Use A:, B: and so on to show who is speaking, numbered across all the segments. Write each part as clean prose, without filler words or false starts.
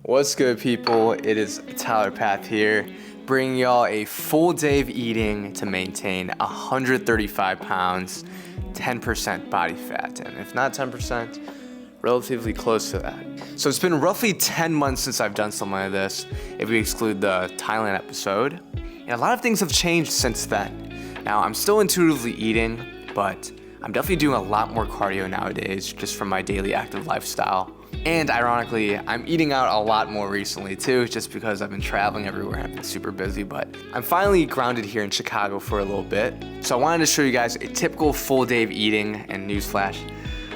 A: What's good, people? It is TylerPath here, bringing y'all a full day of eating to maintain 135 pounds, 10% body fat, and if not 10%, relatively close to that. So it's been roughly 10 months since I've done something like this, if we exclude the Thailand episode, and a lot of things have changed since then. Now, I'm still intuitively eating, but I'm definitely doing a lot more cardio nowadays, just from my daily active lifestyle. And ironically, I'm eating out a lot more recently too, just because I've been traveling everywhere and I've been super busy, but I'm finally grounded here in Chicago for a little bit. So I wanted to show you guys a typical full day of eating, and newsflash,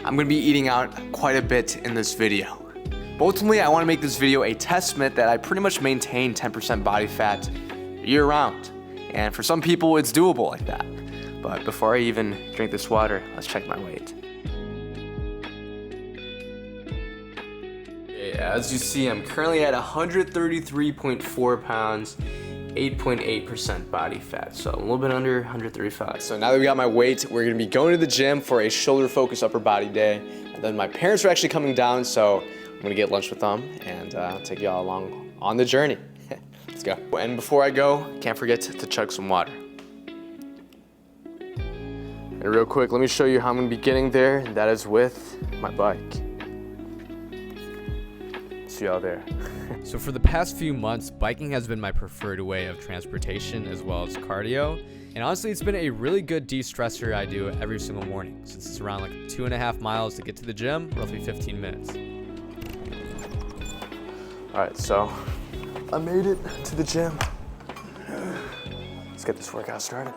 A: I'm gonna be eating out quite a bit in this video. But ultimately, I wanna make this video a testament that I pretty much maintain 10% body fat year round. And for some people, it's doable like that. But before I even drink this water, let's check my weight. As you see, I'm currently at 133.4 pounds, 8.8% body fat, so a little bit under 135. So now that we got my weight, we're gonna be going to the gym for a shoulder focus upper body day. And then my parents are actually coming down, so I'm gonna get lunch with them and take y'all along on the journey. Let's go. And before I go, can't forget to chug some water. And real quick, let me show you how I'm gonna be getting there, and that is with my bike. See y'all there.
B: So for the past few months, biking has been my preferred way of transportation as well as cardio. And honestly, it's been a really good de-stressor I do every single morning, since it's around like 2.5 miles to get to the gym, roughly 15 minutes.
A: All right, so I made it to the gym. Let's get this workout started.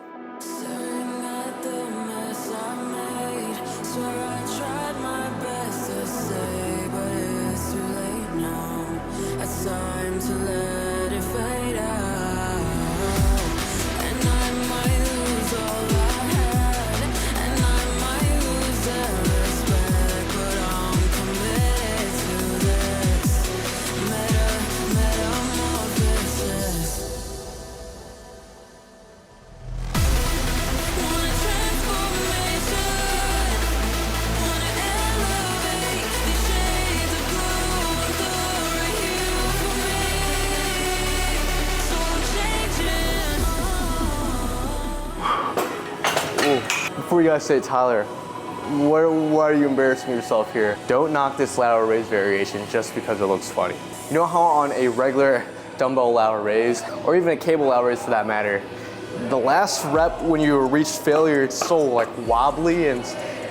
C: Time to let it fade out, and I might lose all I had, and I might lose that respect, but I'm committed to this metamorphosis. Want a transformation, want to elevate these shades of blue and through a hue.
A: Before you guys say, Tyler, why are you embarrassing yourself here? Don't knock this lateral raise variation just because it looks funny. You know how on a regular dumbbell lateral raise, or even a cable lateral raise for that matter, the last rep when you reach failure, it's so like wobbly, and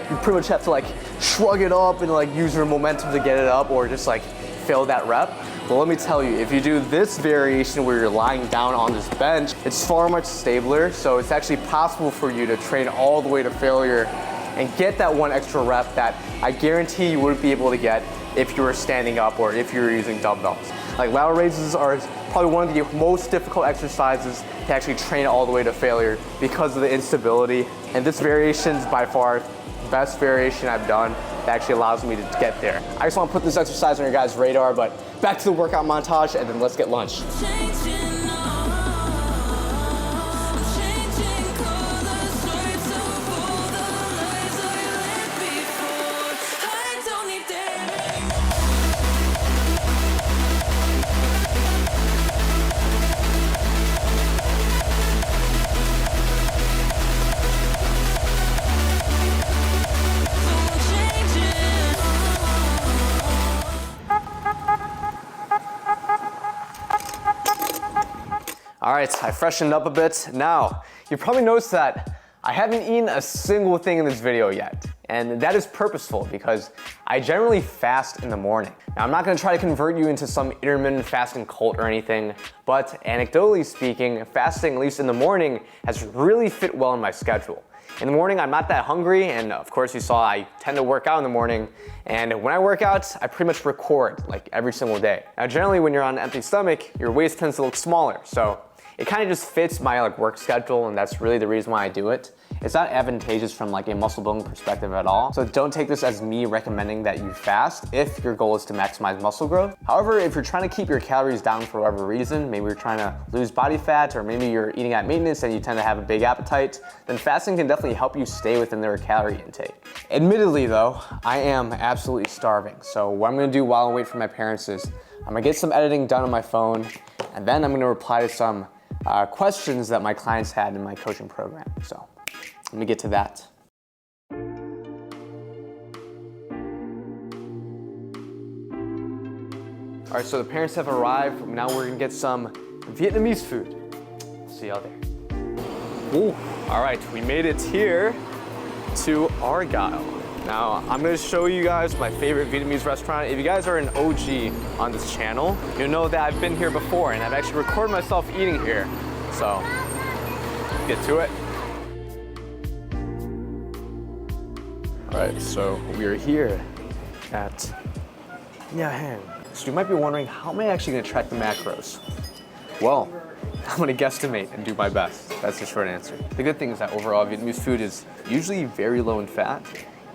A: you pretty much have to like shrug it up and like use your momentum to get it up, or just like fail that rep. Well, let me tell you, if you do this variation where you're lying down on this bench, it's far much stabler, so it's actually possible for you to train all the way to failure and get that one extra rep that I guarantee you wouldn't be able to get if you were standing up or if you were using dumbbells. Like lateral raises are probably one of the most difficult exercises to actually train all the way to failure because of the instability. And this variation is by far the best variation I've done that actually allows me to get there. I just want to put this exercise on your guys' radar, but back to the workout montage, and then let's get lunch. All right, I freshened up a bit. Now, you probably noticed that I haven't eaten a single thing in this video yet. And that is purposeful because I generally fast in the morning. Now, I'm not gonna try to convert you into some intermittent fasting cult or anything, but anecdotally speaking, fasting, at least in the morning, has really fit well in my schedule. In the morning, I'm not that hungry, and of course you saw I tend to work out in the morning, and when I work out, I pretty much record like every single day. Now, generally when you're on an empty stomach, your waist tends to look smaller, so it kind of just fits my like work schedule, and that's really the reason why I do it. It's not advantageous from like a muscle building perspective at all. So don't take this as me recommending that you fast if your goal is to maximize muscle growth. However, if you're trying to keep your calories down for whatever reason, maybe you're trying to lose body fat, or maybe you're eating at maintenance and you tend to have a big appetite, then fasting can definitely help you stay within their calorie intake. Admittedly though, I am absolutely starving. So what I'm gonna do while I wait for my parents is I'm gonna get some editing done on my phone, and then I'm gonna reply to some questions that my clients had in my coaching program. So let me get to that. All right, so the parents have arrived. Now we're gonna get some Vietnamese food. See y'all there. Ooh, all right, we made it here to Argyle. Now, I'm gonna show you guys my favorite Vietnamese restaurant. If you guys are an OG on this channel, you'll know that I've been here before, and I've actually recorded myself eating here. So, let's get to it. All right, so we are here at Nhà Hàng. So you might be wondering, how am I actually gonna track the macros? Well, I'm gonna guesstimate and do my best. That's the short answer. The good thing is that overall Vietnamese food is usually very low in fat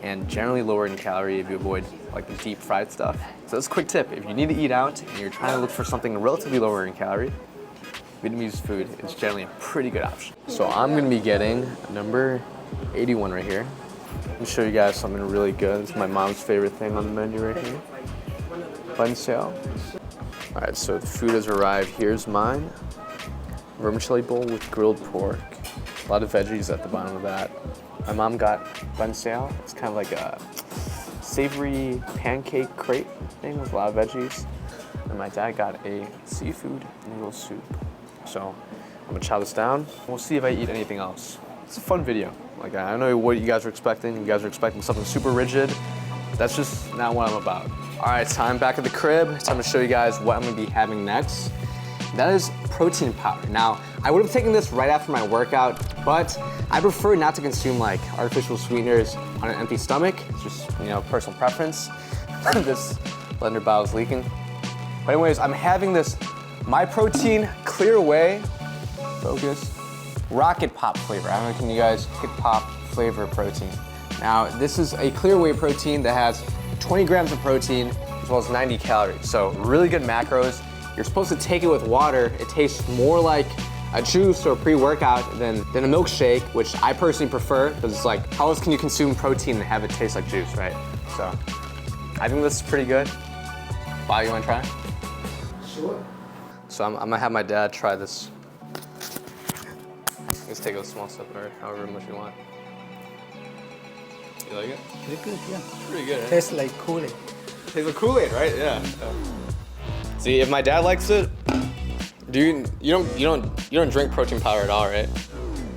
A: and generally lower in calorie if you avoid like the deep fried stuff. So that's a quick tip. If you need to eat out and you're trying to look for something relatively lower in calorie, Vietnamese food is generally a pretty good option. So I'm gonna be getting number 81 right here. Let me show you guys something really good. It's my mom's favorite thing on the menu right here. Bánh xèo. All right, so the food has arrived. Here's mine. Vermicelli bowl with grilled pork. A lot of veggies at the bottom of that. My mom got bánh xèo. It's kind of like a savory pancake crepe thing with a lot of veggies. And my dad got a seafood noodle soup. So I'm gonna chow this down. We'll see if I eat anything else. It's a fun video. Like, I don't know what you guys are expecting. You guys are expecting something super rigid. That's just not what I'm about. All right, time back at the crib. Time to show you guys what I'm gonna be having next. That is protein powder. Now, I would have taken this right after my workout, but I prefer not to consume like artificial sweeteners on an empty stomach. It's just, you know, personal preference. This blender bottle is leaking. But anyways, I'm having this My Protein Clear Whey, focus, Rocket Pop flavor. I don't know, can you guys pick pop flavor protein? Now, this is a clear whey protein that has 20 grams of protein as well as 90 calories. So really good macros. You're supposed to take it with water. It tastes more like a juice or pre-workout than a milkshake, which I personally prefer, because it's like, how else can you consume protein and have it taste like juice, right? So I think this is pretty good. Bob, you wanna try?
D: Sure.
A: So I'm gonna have my dad try this. Let's take a small sip or however much you want. You like it?
D: Pretty good, yeah.
A: Pretty good, right?
D: Tastes like Kool-Aid.
A: Tastes like Kool-Aid, right? Yeah. See, if my dad likes it, you don't drink protein powder at all, right?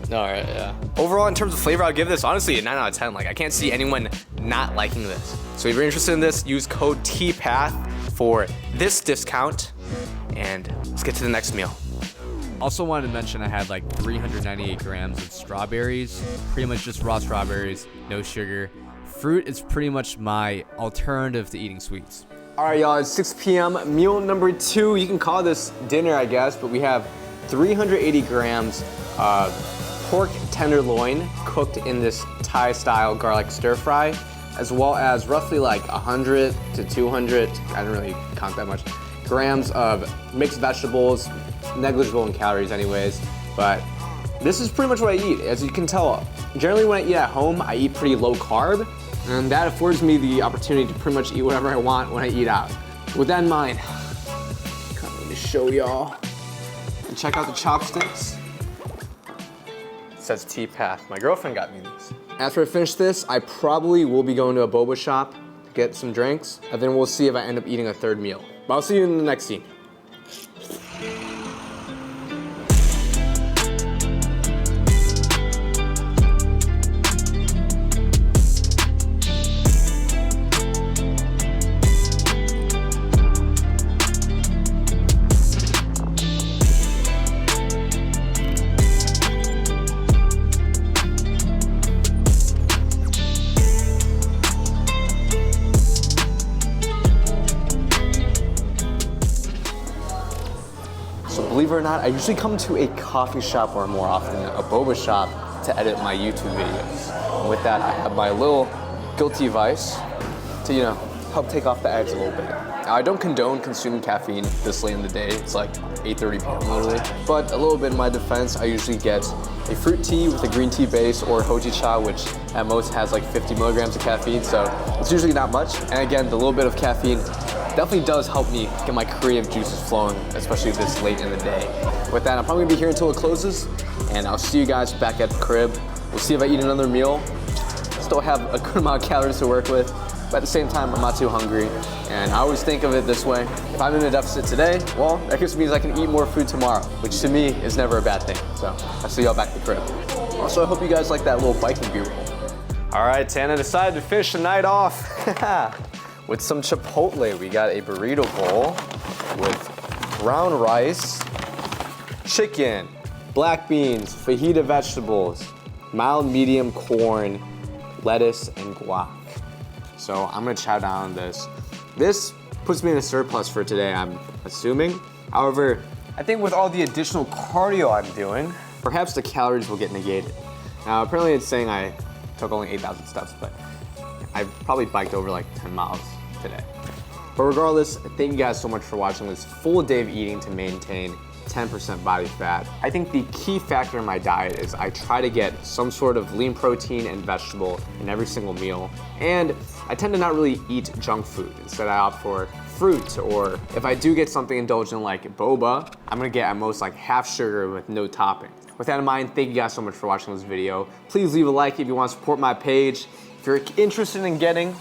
A: No, right? Yeah. Overall, in terms of flavor, I'll give this honestly a 9 out of 10. Like, I can't see anyone not liking this. So if you're interested in this, use code TYLERPath for this discount, and let's get to the next meal.
B: Also wanted to mention I had like 398 grams of strawberries, pretty much just raw strawberries, no sugar. Fruit is pretty much my alternative to eating sweets.
A: All right, y'all, it's 6 p.m. Meal number 2. You can call this dinner, I guess, but we have 380 grams of pork tenderloin cooked in this Thai-style garlic stir fry, as well as roughly like 100 to 200, I don't really count that much, grams of mixed vegetables, negligible in calories anyways, but this is pretty much what I eat. As you can tell, generally when I eat at home, I eat pretty low carb, and that affords me the opportunity to pretty much eat whatever I want when I eat out. With that in mind, let me show y'all. And check out the chopsticks. It says TYLERPath. My girlfriend got me these. After I finish this, I probably will be going to a boba shop to get some drinks, and then we'll see if I end up eating a third meal. But I'll see you in the next scene. believe it or not, I usually come to a coffee shop or more often a boba shop to edit my YouTube videos. And with that, I have my little guilty vice to, you know, help take off the edge a little bit. Now, I don't condone consuming caffeine this late in the day. It's like 8:30 p.m. literally. But a little bit in my defense, I usually get a fruit tea with a green tea base or hojicha, which at most has like 50 milligrams of caffeine. So it's usually not much. And again, the little bit of caffeine definitely does help me get my creative juices flowing, especially this late in the day. With that, I'm probably gonna be here until it closes, and I'll see you guys back at the crib. We'll see if I eat another meal. Still have a good amount of calories to work with, but at the same time, I'm not too hungry. And I always think of it this way: if I'm in a deficit today, well, that just means I can eat more food tomorrow, which to me is never a bad thing. So I'll see y'all back at the crib. Also, I hope you guys like that little biking B-roll. All right, Tana decided to finish the night off with some Chipotle. We got a burrito bowl with brown rice, chicken, black beans, fajita vegetables, mild medium corn, lettuce, and guac. So I'm gonna chow down on this. This puts me in a surplus for today, I'm assuming. However, I think with all the additional cardio I'm doing, perhaps the calories will get negated. Now, apparently it's saying I took only 8,000 steps, but I probably biked over like 10 miles today. But regardless, thank you guys so much for watching this full day of eating to maintain 10% body fat. I think the key factor in my diet is I try to get some sort of lean protein and vegetable in every single meal. And I tend to not really eat junk food. Instead, I opt for fruit, or if I do get something indulgent like boba, I'm gonna get at most like half sugar with no topping. With that in mind, thank you guys so much for watching this video. Please leave a like if you want to support my page. If you're interested in getting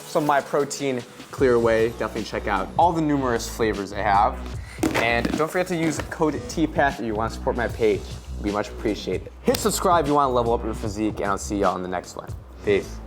A: some of my protein clear away, definitely check out all the numerous flavors I have. And don't forget to use code TYLERPath if you want to support my page. It'd be much appreciated. Hit subscribe if you want to level up your physique, and I'll see y'all in the next one. Peace.